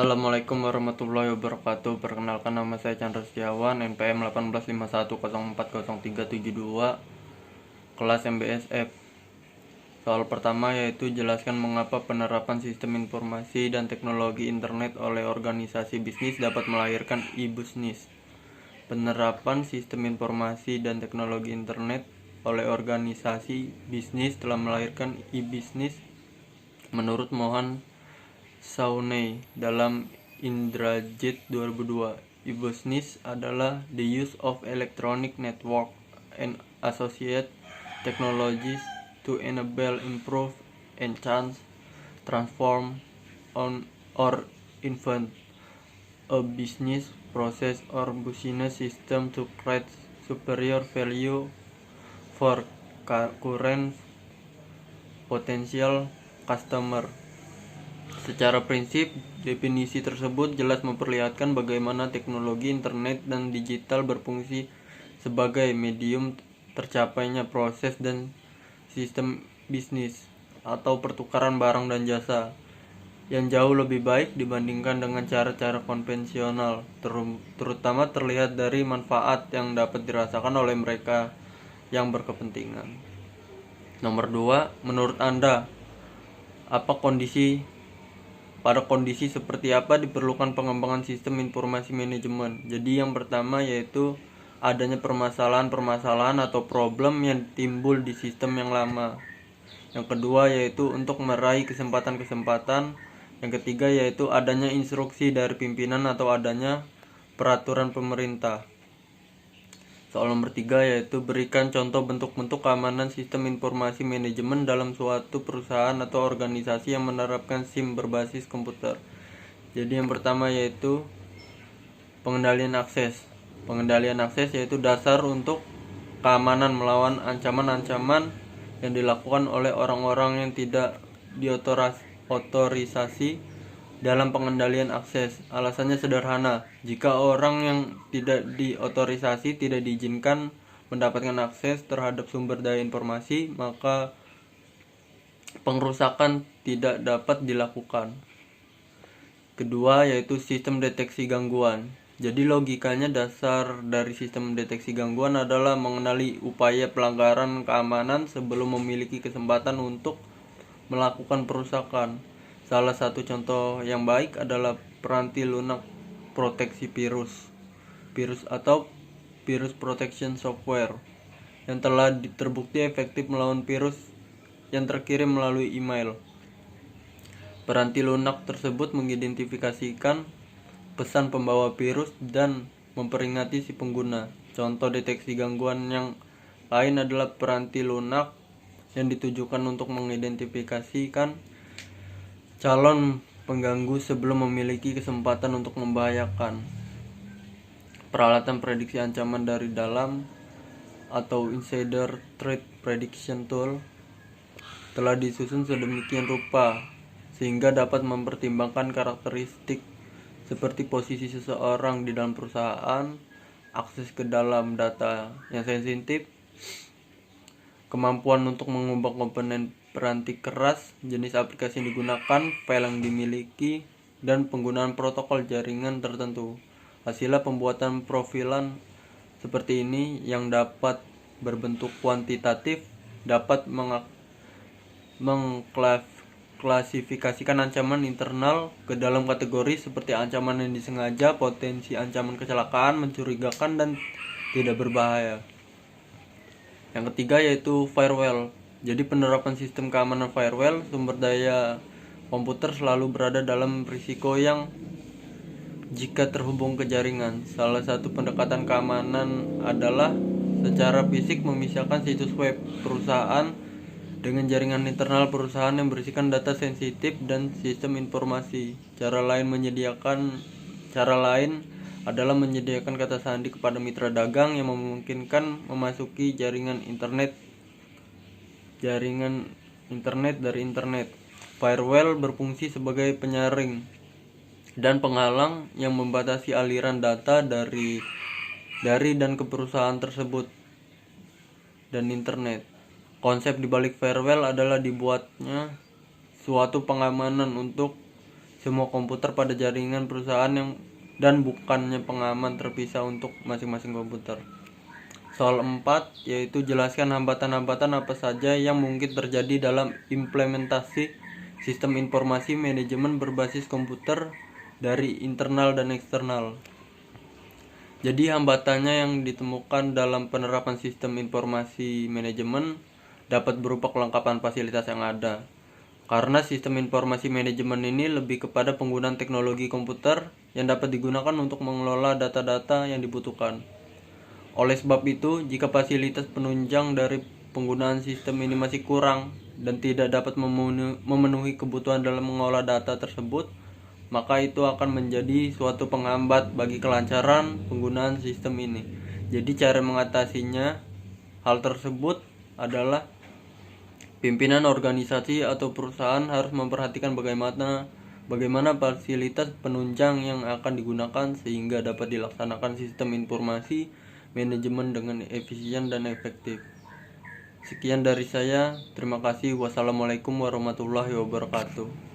Assalamualaikum warahmatullahi wabarakatuh. Perkenalkan, nama saya Chandra Setiawan, NPM 1851040372, kelas MBSF. Soal pertama yaitu jelaskan mengapa penerapan sistem informasi dan teknologi internet oleh organisasi bisnis dapat melahirkan e-business. Penerapan sistem informasi dan teknologi internet oleh organisasi bisnis telah melahirkan e-business menurut Mohan Saunei dalam Indrajit 2002. E-business adalah the use of electronic network and associated technologies to enable, improve, enhance, transform, or invent a business process or business system to create superior value for current potential customer. Secara prinsip, definisi tersebut jelas memperlihatkan bagaimana teknologi internet dan digital berfungsi sebagai medium tercapainya proses dan sistem bisnis atau pertukaran barang dan jasa yang jauh lebih baik dibandingkan dengan cara-cara konvensional, terutama terlihat dari manfaat yang dapat dirasakan oleh mereka yang berkepentingan. Nomor 2, menurut Anda, pada kondisi seperti apa diperlukan pengembangan sistem informasi manajemen? Jadi yang pertama yaitu adanya permasalahan atau problem yang timbul di sistem yang lama. Yang kedua yaitu untuk meraih kesempatan-kesempatan. Yang ketiga yaitu adanya instruksi dari pimpinan atau adanya peraturan pemerintah. Soal nomor 3 yaitu berikan contoh bentuk-bentuk keamanan sistem informasi manajemen dalam suatu perusahaan atau organisasi yang menerapkan SIM berbasis komputer. Jadi yang pertama yaitu pengendalian akses. Pengendalian akses yaitu dasar untuk keamanan melawan ancaman-ancaman yang dilakukan oleh orang-orang yang tidak diotorisasi dalam pengendalian akses. Alasannya sederhana, jika orang yang tidak diotorisasi tidak diizinkan mendapatkan akses terhadap sumber daya informasi, maka pengrusakan tidak dapat dilakukan. Kedua yaitu sistem deteksi gangguan. Jadi logikanya dasar dari sistem deteksi gangguan adalah mengenali upaya pelanggaran keamanan sebelum memiliki kesempatan untuk melakukan perusakan. Salah satu contoh yang baik adalah peranti lunak proteksi virus atau virus protection software yang telah terbukti efektif melawan virus yang terkirim melalui email. Peranti lunak tersebut mengidentifikasikan pesan pembawa virus dan memperingati si pengguna. Contoh deteksi gangguan yang lain adalah peranti lunak yang ditujukan untuk mengidentifikasikan calon pengganggu sebelum memiliki kesempatan untuk membahayakan. Peralatan prediksi ancaman dari dalam atau insider threat prediction tool telah disusun sedemikian rupa sehingga dapat mempertimbangkan karakteristik seperti posisi seseorang di dalam perusahaan, akses ke dalam data yang sensitif, kemampuan untuk mengubah komponen peranti keras, jenis aplikasi yang digunakan, file yang dimiliki, dan penggunaan protokol jaringan tertentu. Hasilnya pembuatan profilan seperti ini yang dapat berbentuk kuantitatif dapat mengklasifikasikan ancaman internal ke dalam kategori seperti ancaman yang disengaja, potensi ancaman kecelakaan, mencurigakan, dan tidak berbahaya. Yang ketiga yaitu firewall. Jadi penerapan sistem keamanan firewall, sumber daya komputer selalu berada dalam risiko yang jika terhubung ke jaringan. Salah satu pendekatan keamanan adalah secara fisik memisahkan situs web perusahaan dengan jaringan internal perusahaan yang berisikan data sensitif dan sistem informasi. Cara lain adalah menyediakan kata sandi kepada mitra dagang yang memungkinkan memasuki jaringan internet dari internet. Firewall berfungsi sebagai penyaring dan penghalang yang membatasi aliran data dari dan ke perusahaan tersebut dan internet. Konsep dibalik firewall adalah dibuatnya suatu pengamanan untuk semua komputer pada jaringan perusahaan dan bukannya pengaman terpisah untuk masing-masing komputer. Soal 4 yaitu jelaskan hambatan-hambatan apa saja yang mungkin terjadi dalam implementasi sistem informasi manajemen berbasis komputer dari internal dan eksternal. Jadi hambatannya yang ditemukan dalam penerapan sistem informasi manajemen dapat berupa kelengkapan fasilitas yang ada. Karena sistem informasi manajemen ini lebih kepada penggunaan teknologi komputer yang dapat digunakan untuk mengelola data-data yang dibutuhkan. Oleh sebab itu, jika fasilitas penunjang dari penggunaan sistem ini masih kurang dan tidak dapat memenuhi kebutuhan dalam mengolah data tersebut, maka itu akan menjadi suatu penghambat bagi kelancaran penggunaan sistem ini. Jadi cara mengatasinya hal tersebut adalah pimpinan organisasi atau perusahaan harus memperhatikan bagaimana fasilitas penunjang yang akan digunakan sehingga dapat dilaksanakan sistem informasi manajemen dengan efisien dan efektif. Sekian dari saya. Terima kasih. Wassalamualaikum warahmatullahi wabarakatuh.